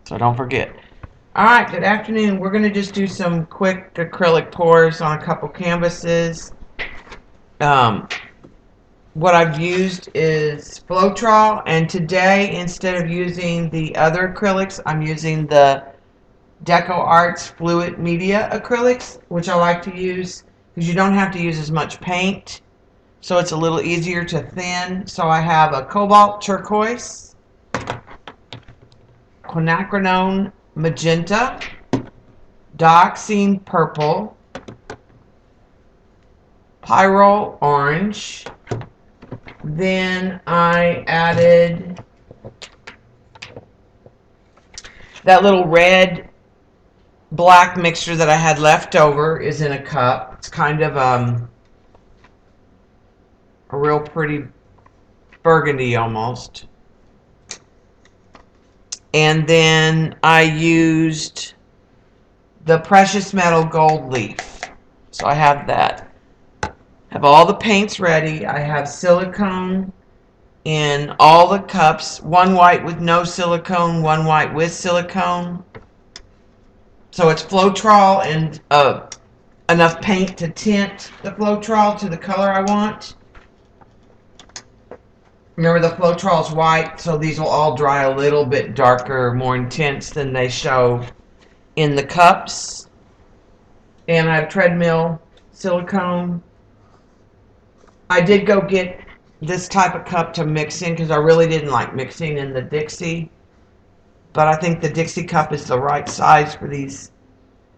So don't forget. Alright, good afternoon. We're going to just do some quick acrylic pours on a couple canvases. Um, what I've used is Floetrol, and today instead of using the other acrylics, I'm using the Deco Arts Fluid Media acrylics, which I like to use because you don't have to use as much paint, so it's a little easier to thin. So I have a cobalt turquoise, quinacridone magenta, dioxine purple, pyrrole orange. Then I added that little red black mixture that I had left over is in a cup. It's kind of a real pretty burgundy almost. And then I used the precious metal gold leaf. So I have that. Have all the paints ready. I have silicone in all the cups. One white with no silicone, one white with silicone. So it's Floetrol and enough paint to tint the Floetrol to the color I want. Remember, the Floetrol is white, so these will all dry a little bit darker, more intense than they show in the cups. And I have treadmill silicone. I did go get this type of cup to mix in because I really didn't like mixing in the Dixie. But I think the Dixie cup is the right size for these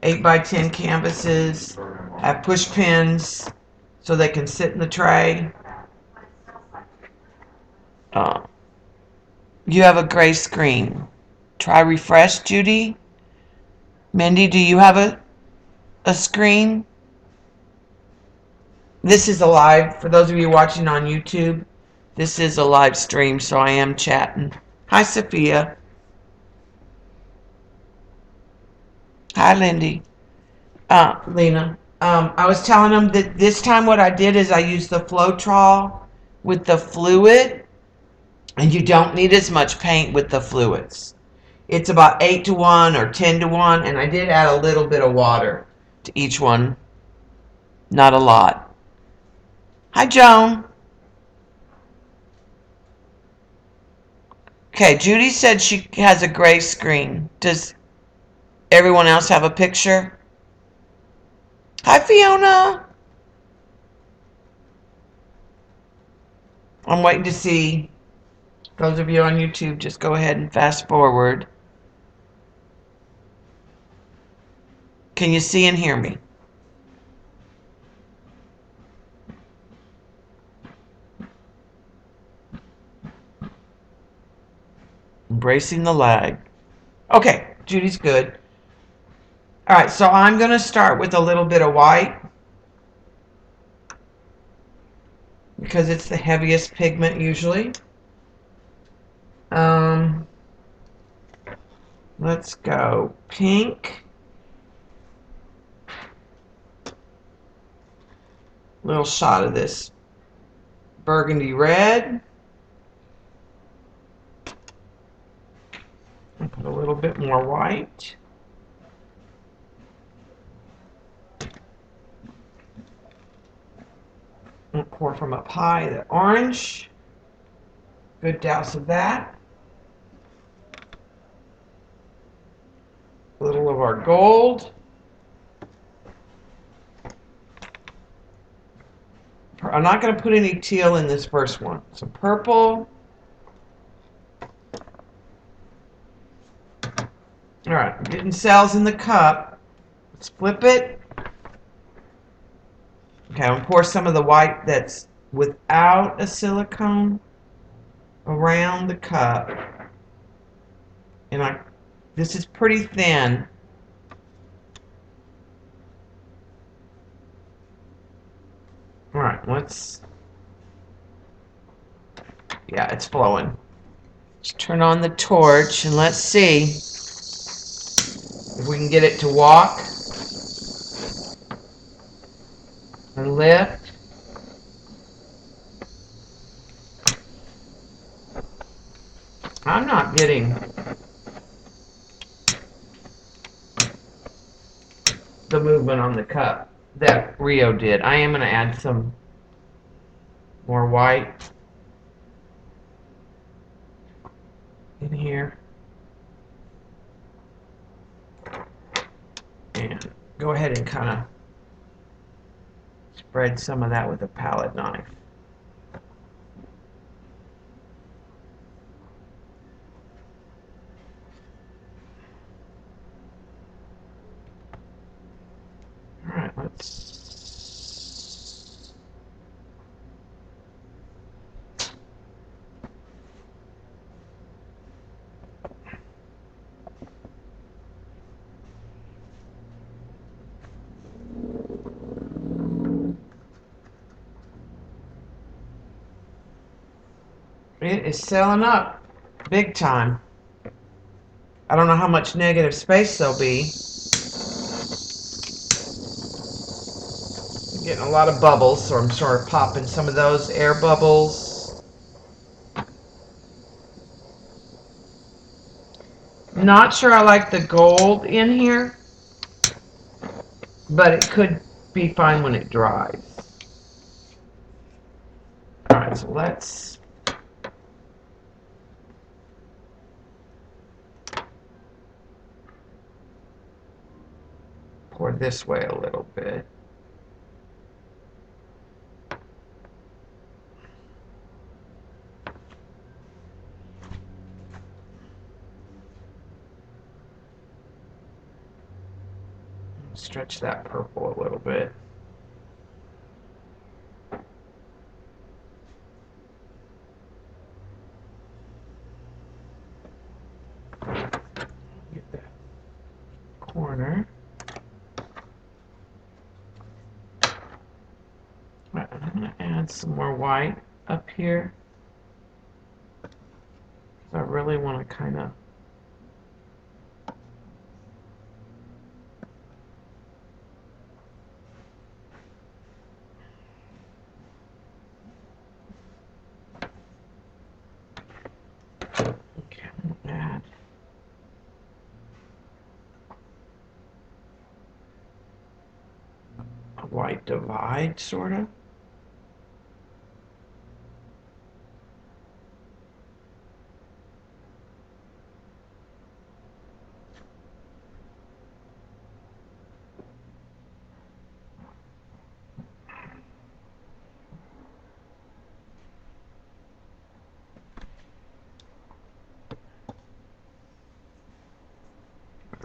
8x10 canvases. Have push pins so they can sit in the tray. Uh, you have a gray screen. Try refresh, Judy. Mindy, do you have a screen? This is a live, for those of you watching on YouTube, this is a live stream, so I am chatting. Hi, Sophia. Hi, Lindy. Lena. I was telling them that this time what I did is I used the Floetrol with the fluid, and you don't need as much paint with the fluids. It's about 8-to-1 or 10-to-1, and I did add a little bit of water to each one. Not a lot. Hi, Joan. Okay, Judy said she has a gray screen. Does everyone else have a picture? Hi, Fiona. I'm waiting to see. Those of you on YouTube, just go ahead and fast forward. Can you see and hear me? Embracing the lag. Okay, Judy's good. All right, so I'm going to start with a little bit of white because it's the heaviest pigment usually. Let's go pink. Little shot of this burgundy red. And put a little bit more white. And pour from up high the orange. Good douse of that. A little of our gold. I'm not going to put any teal in this first one. Some purple. All right, I'm getting cells in the cup. Let's flip it. Okay, I'm going to pour some of the white that's without a silicone around the cup. And this is pretty thin. All right, yeah, it's flowing. Let's turn on the torch and let's see if we can get it to walk and lift. I'm not getting the movement on the cup that Rio did. I am going to add some more white in here. And go ahead and kind of spread some of that with a palette knife. All right, let's. It is selling up big time. I don't know how much negative space there'll be. I'm getting a lot of bubbles, so I'm sort of popping some of those air bubbles. Not sure I like the gold in here, but it could be fine when it dries. Alright, so let's pour this way a little bit. Stretch that purple a little bit. Get that corner. Right, I'm going to add some more white up here. I really want to kind of add a white divide, sort of.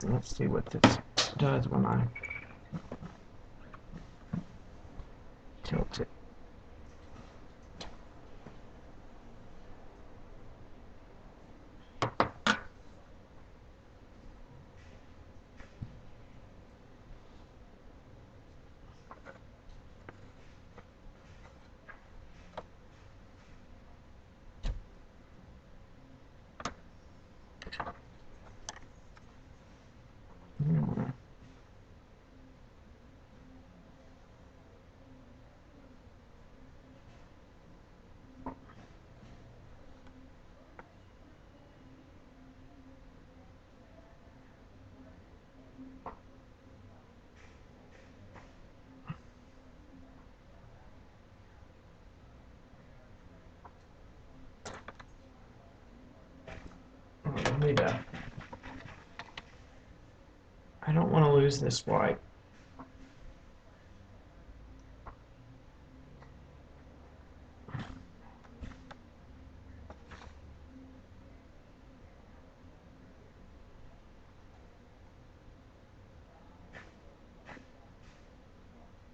Let's see what this does when I tilt it. I don't want to lose this white.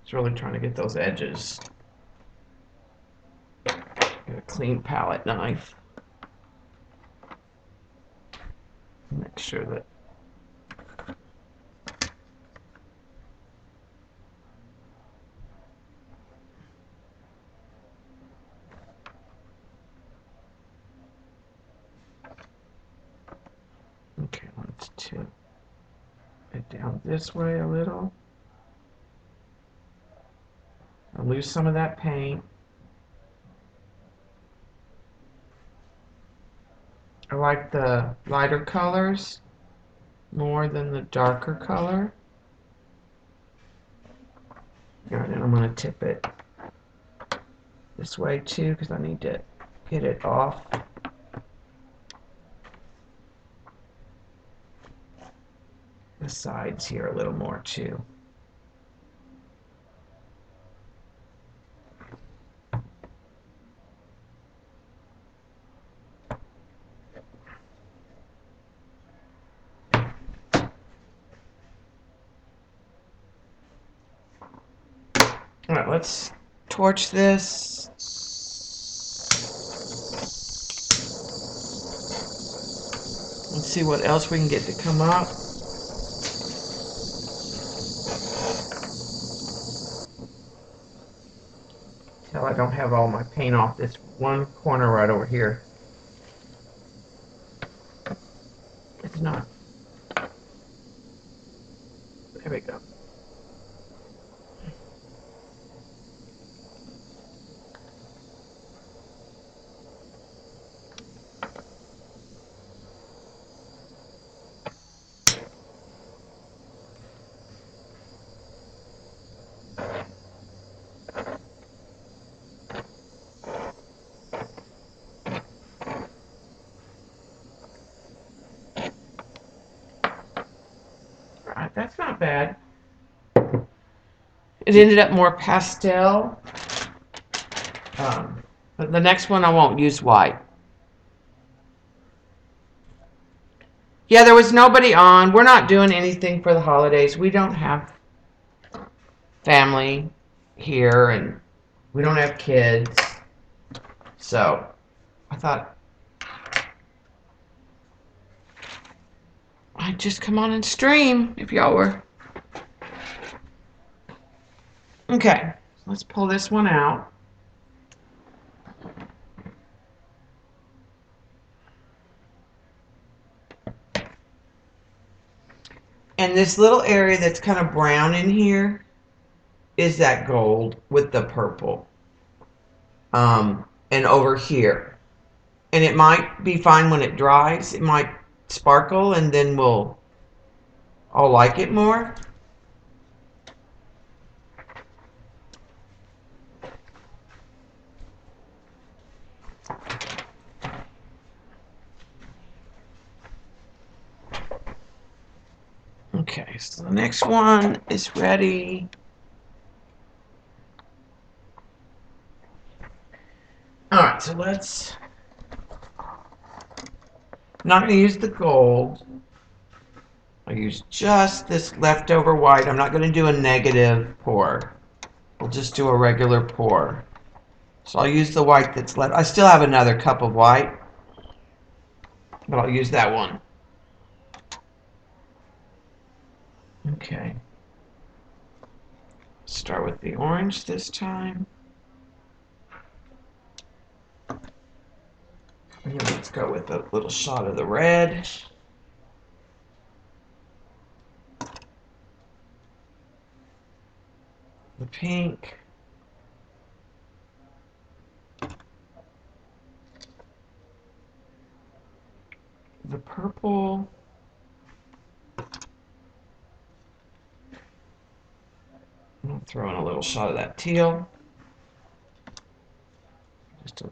It's really trying to get those edges. Get a clean palette knife. Make sure that okay, let's tip it down this way a little. I'll lose some of that paint. I like the lighter colors more than the darker color. All right, and I'm going to tip it this way too because I need to get it off. The sides here a little more too. All right, let's torch this. Let's see what else we can get to come up. Till I don't have all my paint off this one corner right over here. It's not. There we go. All right, that's not bad. It ended up more pastel. But the next one I won't use white. Yeah, there was nobody on. We're not doing anything for the holidays. We don't have family here and we don't have kids. So I thought I'd just come on and stream if y'all were. Okay, let's pull this one out. And this little area that's kind of brown in here is that gold with the purple. And over here. And it might be fine when it dries. It might sparkle and then I'll like it more. Okay, so the next one is ready. All right, so let's, I'm not going to use the gold. I'll use just this leftover white. I'm not going to do a negative pour. We'll just do a regular pour. So I'll use the white that's left. I still have another cup of white, but I'll use that one. Okay. Start with the orange this time. And then let's go with a little shot of the red. The pink. The purple. I'll throw in a little shot of that teal. Just a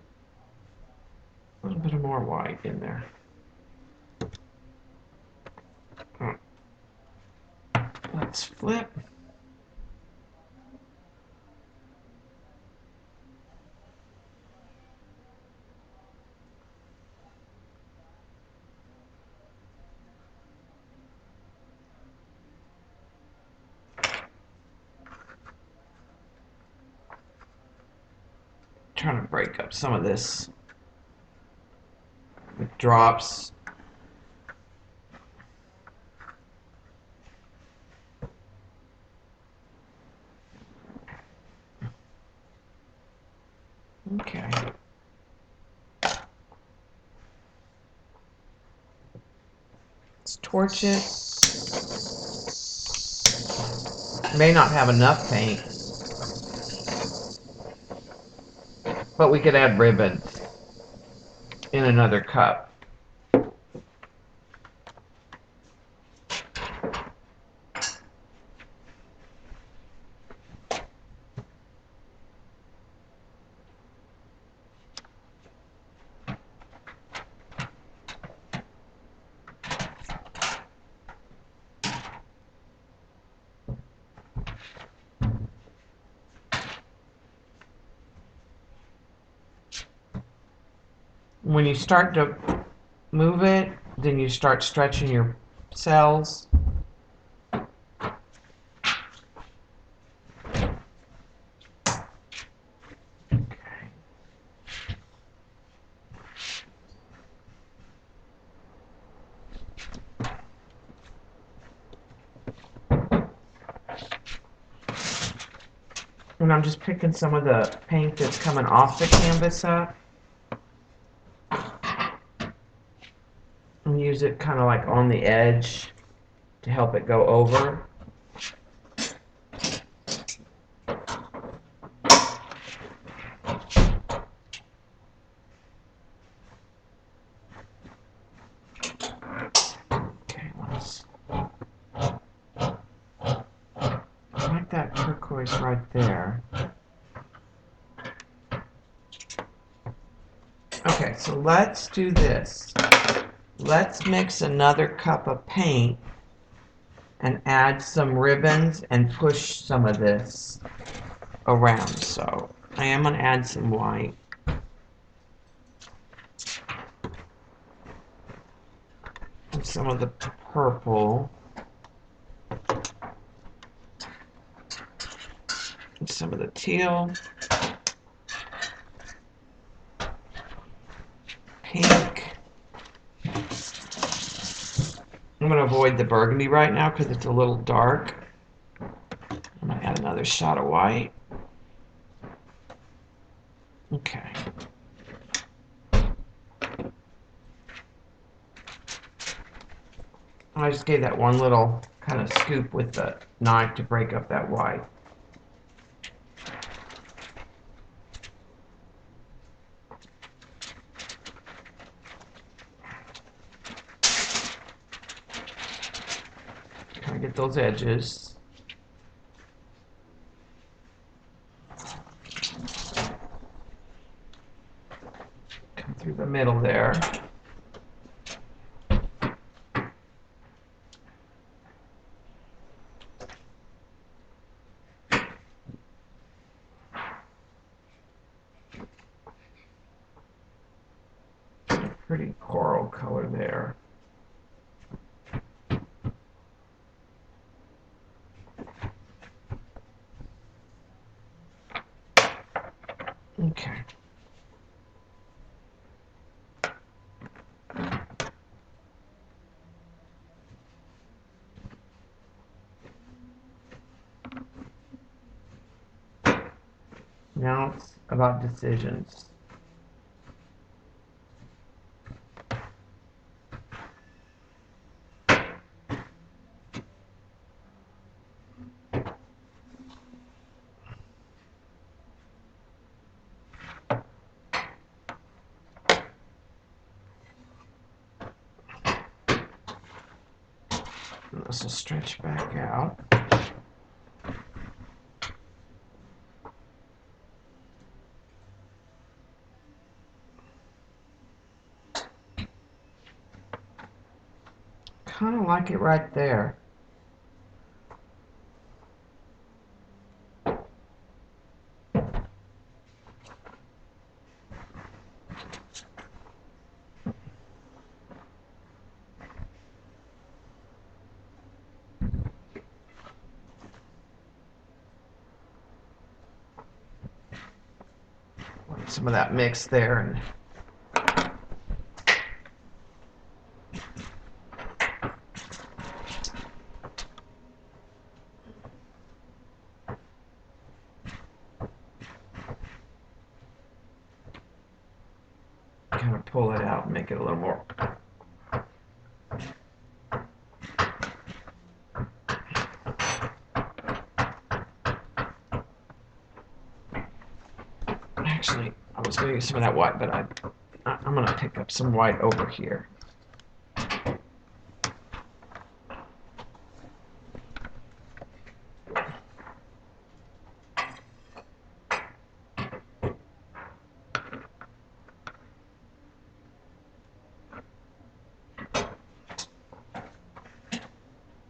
little bit of more white in there. Right. Let's flip. Trying to break up some of this with drops. Okay. Let's torch it. May not have enough paint, but we could add ribbon in another cup. when you start to move it, then you start stretching your cells. And I'm just picking some of the paint that's coming off the canvas up. And use it kind of like on the edge to help it go over. Okay, I like that turquoise right there. Okay, so let's do this. Let's mix another cup of paint and add some ribbons and push some of this around. So I am going to add some white. And some of the purple. And some of the teal. Pink. I'm going to avoid the burgundy right now because it's a little dark. I'm going to add another shot of white. Okay. I just gave that one little kind of scoop with the knife to break up that white. Kind of get those edges. Come through the middle there. Pretty coral color there. Okay. Now it's about decisions. This will stretch back out. Kind of like it right there. Some of that mix there, and kind of pull it out and make it a little more. Actually, I was going to use some of that white, but I'm going to pick up some white over here.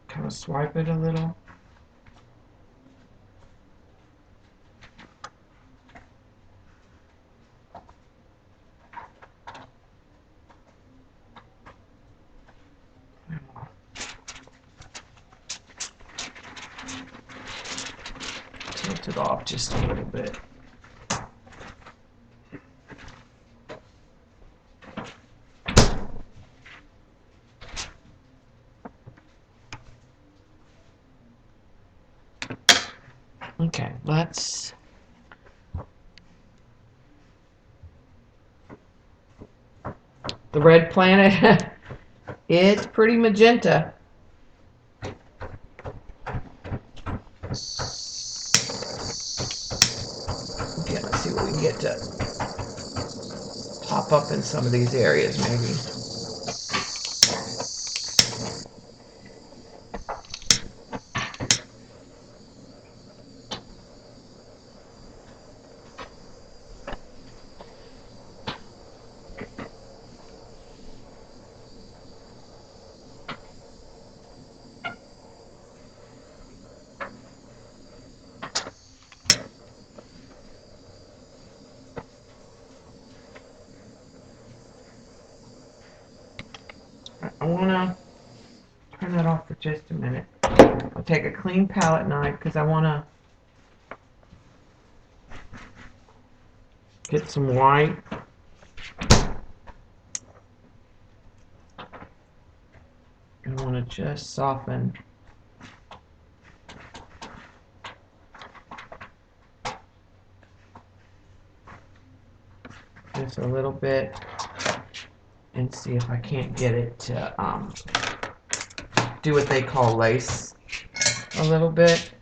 Kind of swipe it a little. dust it off just a little bit. Okay, let's the red planet. It's pretty magenta. Okay, let's see what we can get to pop up in some of these areas, maybe. I want to turn that off for just a minute. I'll take a clean palette knife because I want to get some white. I want to just soften this a little bit and see if I can't get it to do what they call lace a little bit.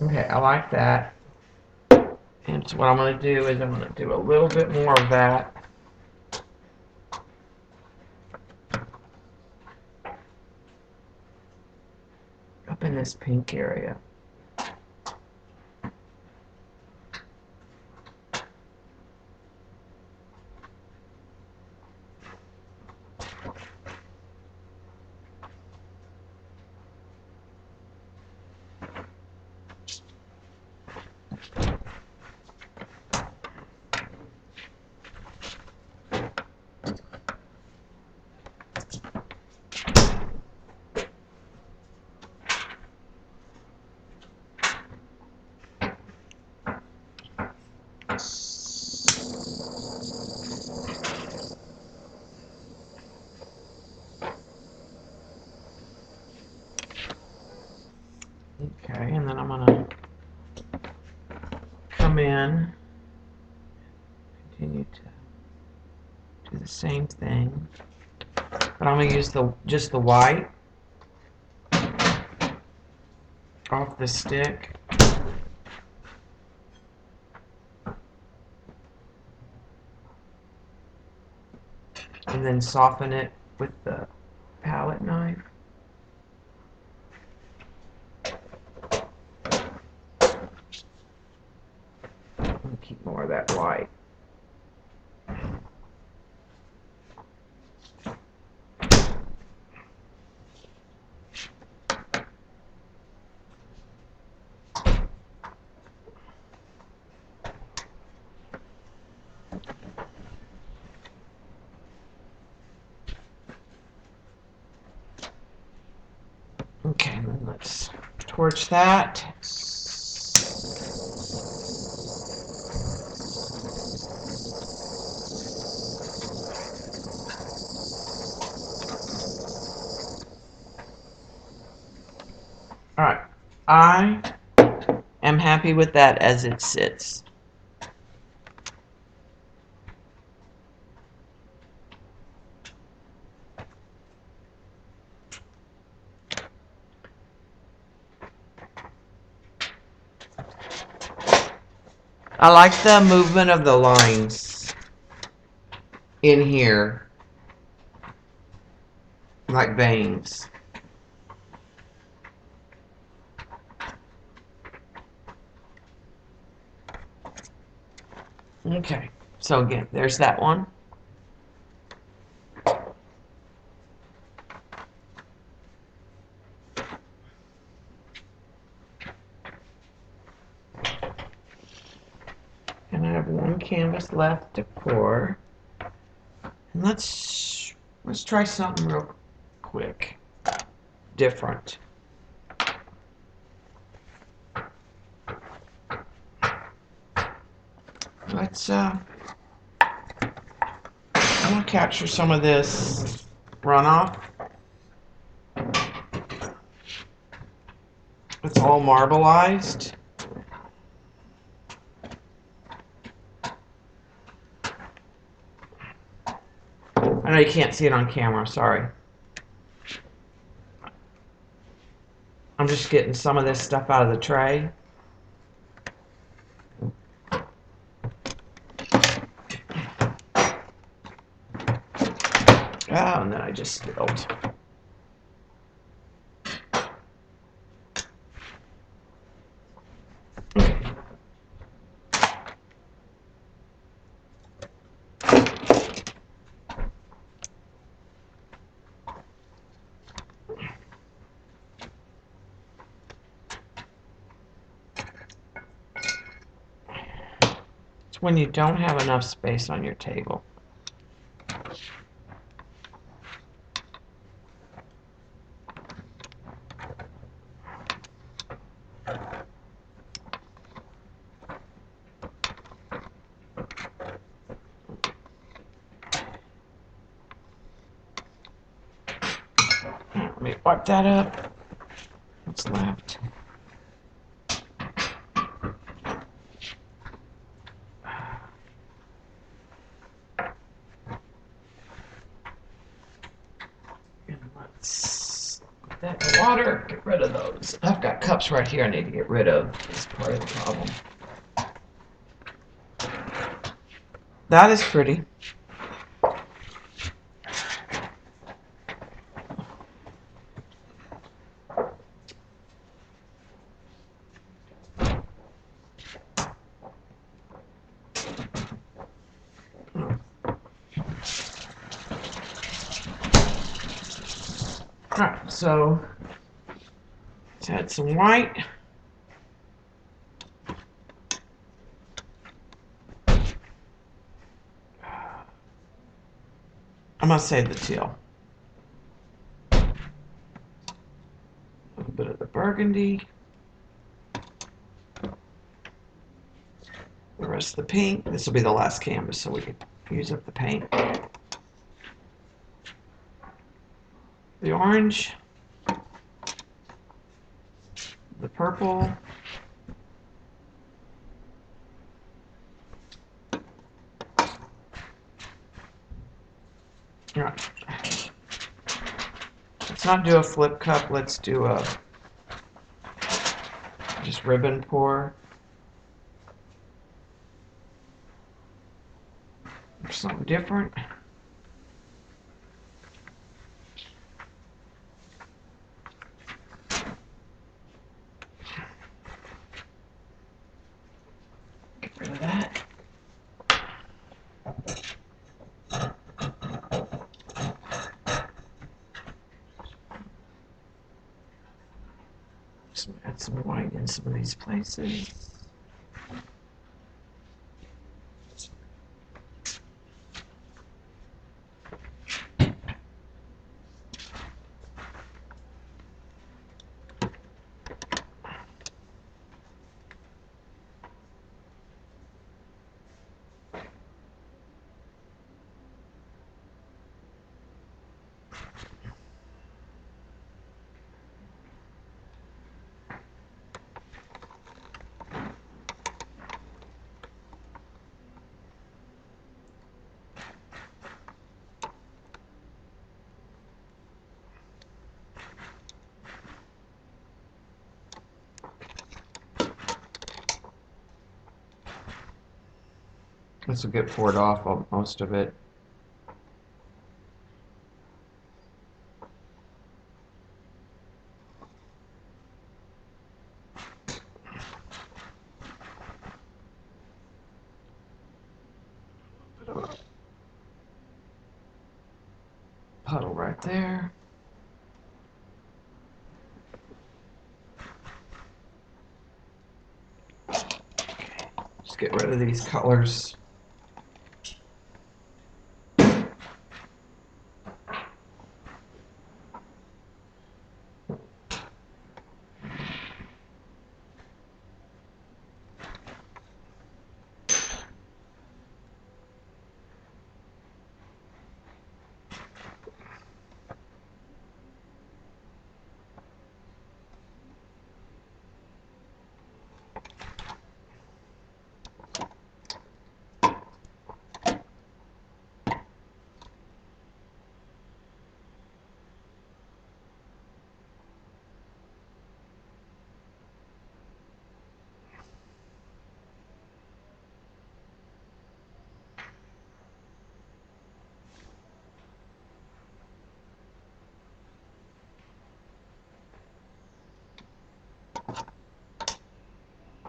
Okay, I like that. And so what I'm going to do is I'm going to do a little bit more of that. Up in this pink area. Okay, and then I'm going to come in, continue to do the same thing, but I'm going to use just the white off the stick. And then soften it with the palette knife. And keep more of that white. Okay, then let's torch that. All right, I am happy with that as it sits. I like the movement of the lines in here, like veins. Okay, so again, there's that one. And I have one canvas left to pour. And let's try something real quick, different. Let's I want to capture some of this runoff. It's all marbleized. I know you can't see it on camera, sorry. I'm just getting some of this stuff out of the tray. Oh, and then I just spilled. It's when you don't have enough space on your table. Let me wipe that up. What's left? And let's put that in water. Get rid of those. I've got cups right here I need to get rid of. That's part of the problem. That is pretty. Alright, so let's add some white. I'm going to save the teal. A little bit of the burgundy. The rest of the pink. This will be the last canvas so we can use up the paint. The orange. The purple. All right. Let's not do a flip cup. Let's do a just ribbon pour. Or something different. Get rid of that. Just add some white in some of these places. This will get poured off of most of it. Puddle right there. Let's get rid of these colors.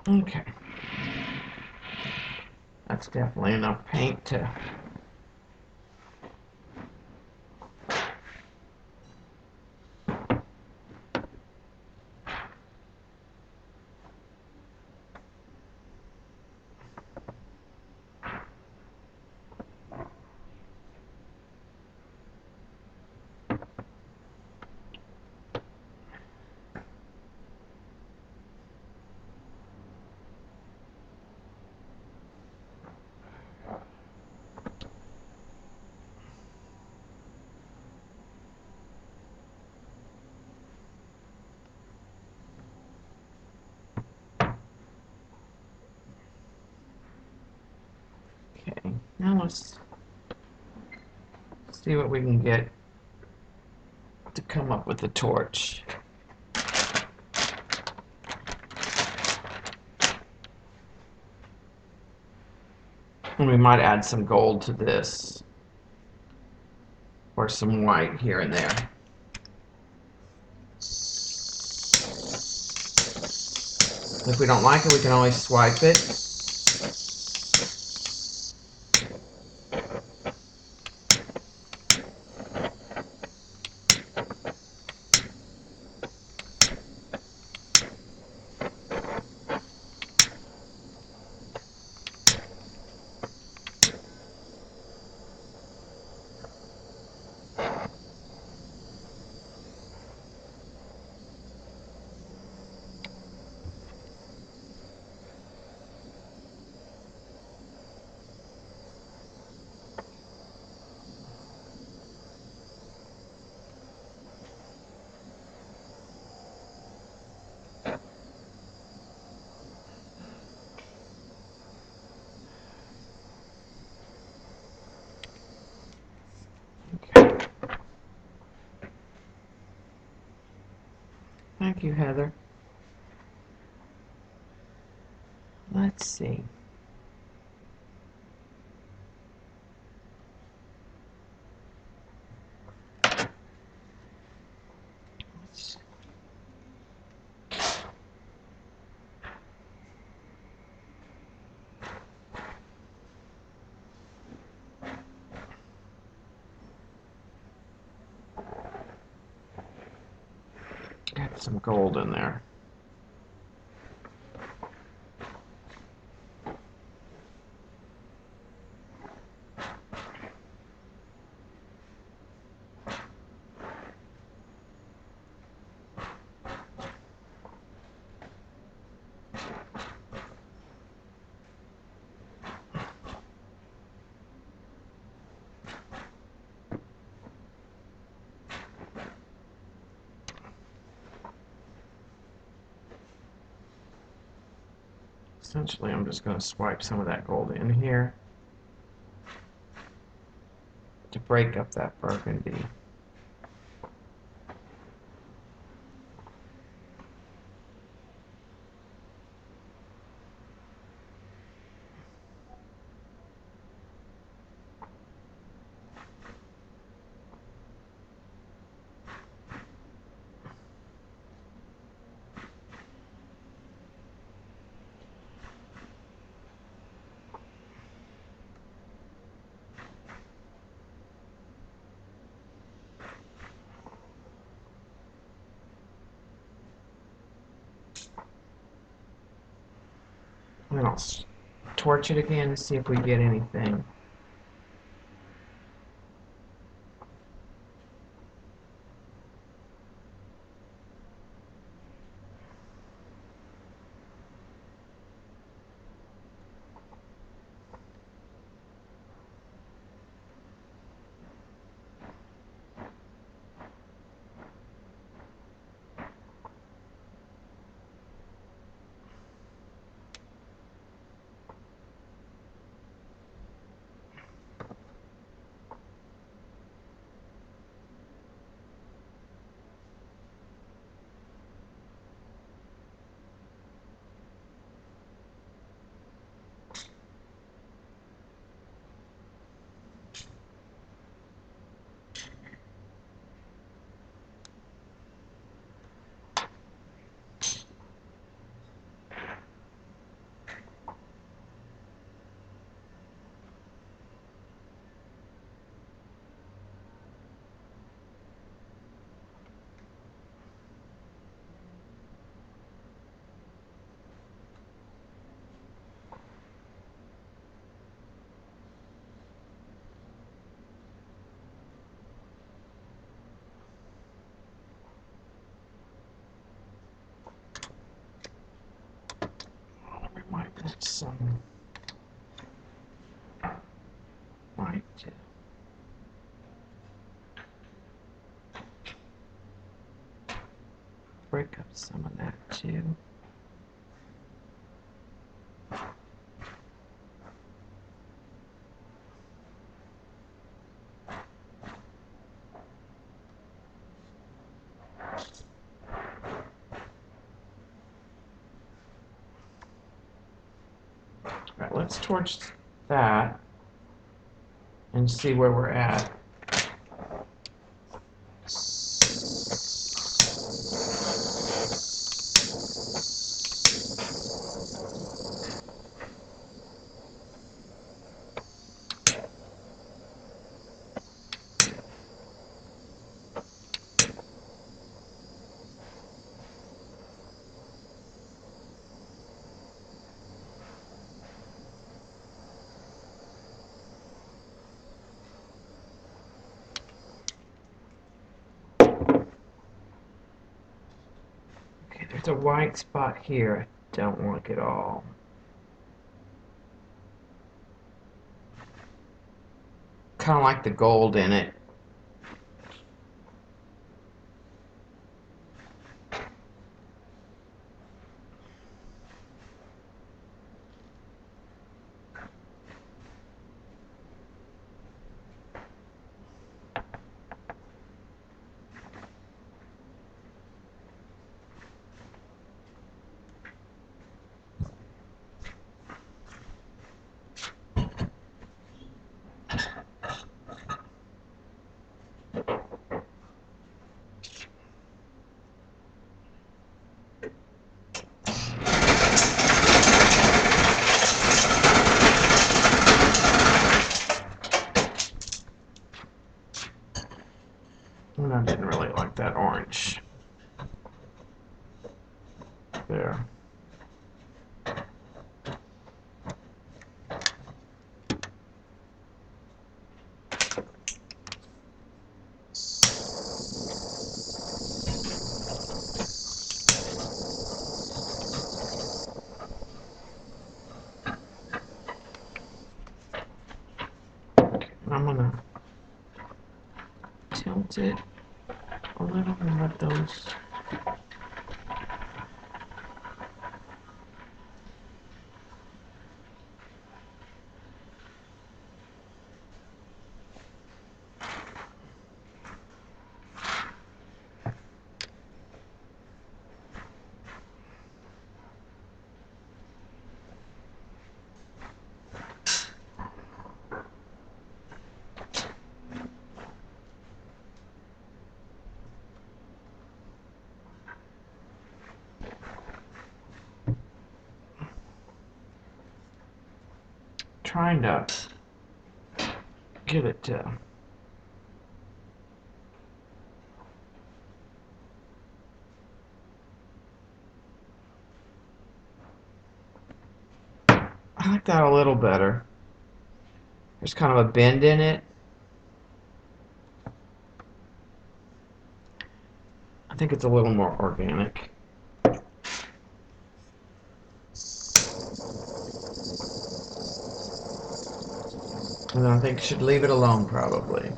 Okay. That's definitely enough paint to... Okay, now let's see what we can get to come up with the torch. And we might add some gold to this, or some white here and there. If we don't like it, we can always swipe it. Okay. Thank you, Heather. Let's see. Add some gold in there. Essentially, I'm just going to swipe some of that gold in here to break up that burgundy. And then I'll torch it again to see if we get anything. We might put some white too. Break up some of that too. All right, let's torch that and see where we're at. Okay, there's a white spot here. I don't like it all. Kind of like the gold in it. And I didn't really like that orange. There. I'm gonna tilt it a little and let those. Trying to get it to I like that a little better. There's kind of a bend in it. I think it's a little more organic. And I think should leave it alone probably.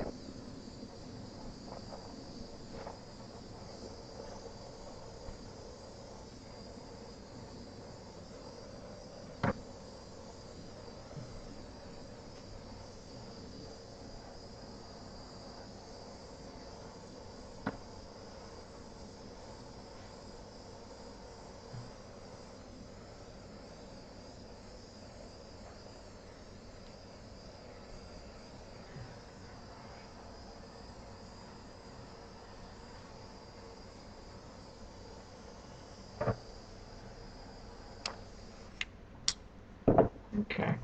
Okay.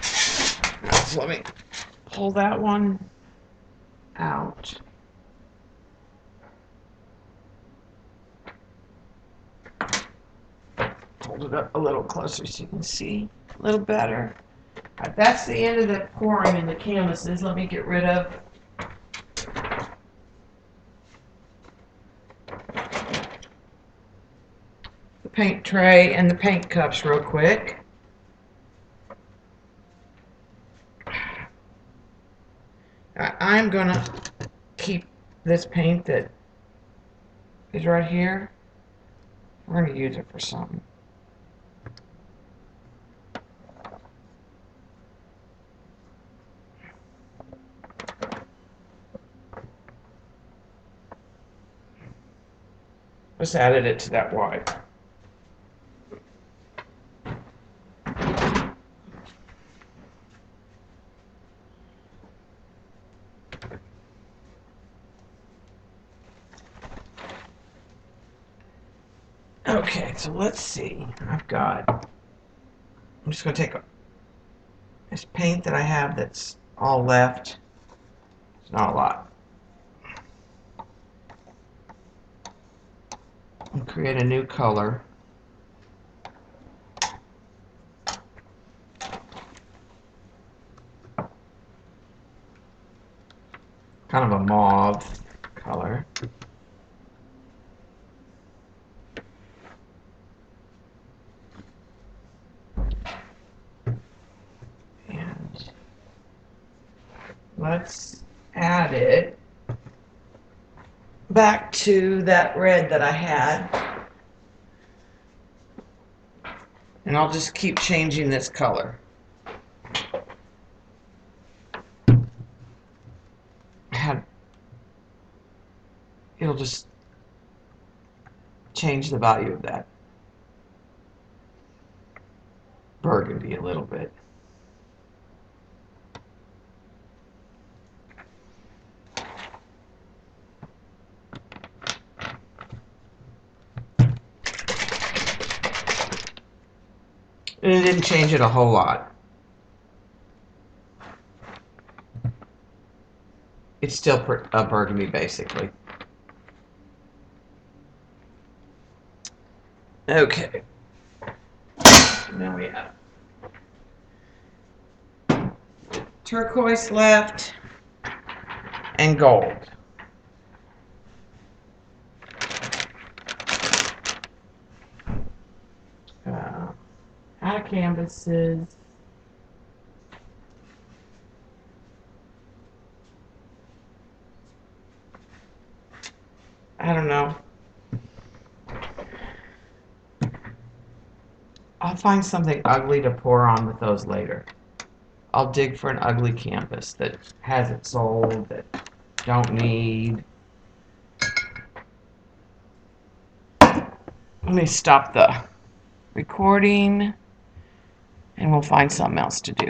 So let me pull that one out. Hold it up a little closer so you can see a little better. Right, that's the end of the pouring in the canvases. Let me get rid of the paint tray and the paint cups real quick. I'm gonna keep this paint that is right here. We're gonna use it for something. Just added it to that white. Okay, so let's see. I'm just going to take this paint that I have that's all left. It's not a lot. And create a new color. Kind of a mauve color. And let's add it back to that red that I had. And I'll just keep changing this color. It'll just change the value of that burgundy a little bit. And it didn't change it a whole lot. It's still a burgundy, basically. Okay. Now we have turquoise left and gold. Out of canvases. I don't know. I'll find something ugly to pour on with those later. I'll dig for an ugly canvas that hasn't sold, that don't need. Let me stop the recording and we'll find something else to do.